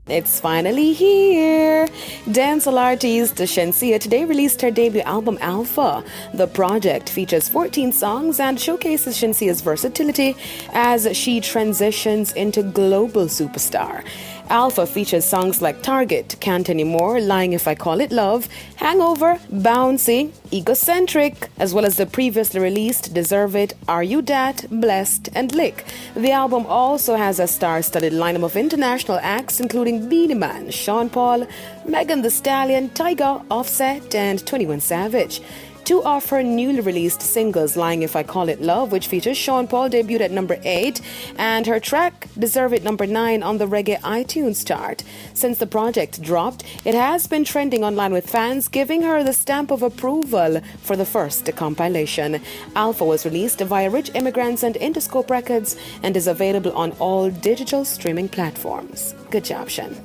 It's finally here! Dancehall artist Shenseea today released her debut album Alpha. The project features 14 songs and showcases Shenseea's versatility as she transitions into global superstar. Alpha features songs like Target, Can't Anymore, Lying If I Call It Love, Hangover, Bouncy, Egocentric, as well as the previously released Deserve It, Are You Dat, Blessed, and Lick. The album also has a star-studded lineup of international acts including Beenie Man, Sean Paul, Megan Thee Stallion, Tyga, Offset, and 21 Savage. Two of her newly released singles, Lying If I Call It Love, which features Sean Paul, debuted at number 8, and her track, Deserve It, number 9 on the Reggae iTunes chart. Since the project dropped, it has been trending online with fans, giving her the stamp of approval for the first compilation. Alpha was released via Rich Immigrants and Interscope Records and is available on all digital streaming platforms. Good job, Shen.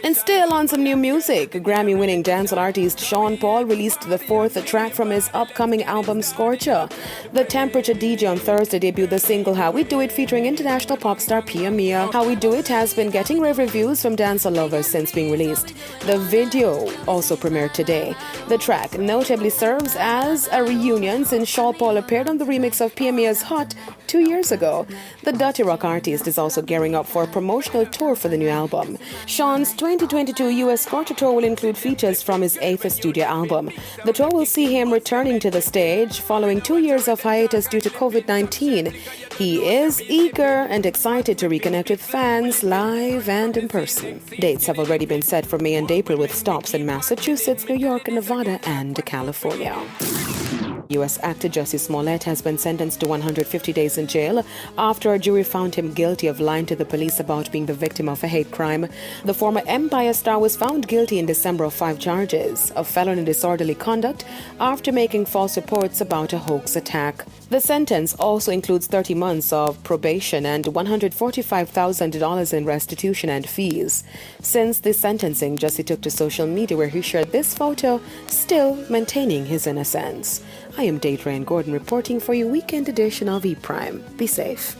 And still on some new music, Grammy-winning dancehall artist Sean Paul released the fourth track from his upcoming album Scorcher. The Temperature DJ on Thursday debuted the single How We Do It featuring international pop star Pia Mia. How We Do It has been getting rave reviews from dancehall lovers since being released. The video also premiered today. The track notably serves as a reunion since Sean Paul appeared on the remix of Pia Mia's Hot 2 years ago. The Dirty Rock artist is also gearing up for a promotional tour for the new album. Sean's 2022 US Scorcher tour will include features from his 8th studio album. The tour will see him returning to the stage following 2 years of hiatus due to COVID-19. He is eager and excited to reconnect with fans live and in person. Dates have already been set for May and April with stops in Massachusetts, New York, Nevada, and California. U.S. actor Jussie Smollett has been sentenced to 150 days in jail after a jury found him guilty of lying to the police about being the victim of a hate crime. The former Empire star was found guilty in December of 5 charges of felony disorderly conduct after making false reports about a hoax attack. The sentence also includes 30 months of probation and $145,000 in restitution and fees. Since the sentencing, Jussie took to social media where he shared this photo, still maintaining his innocence. I am Date Rain Gordon reporting for your weekend edition of E-Prime. Be safe.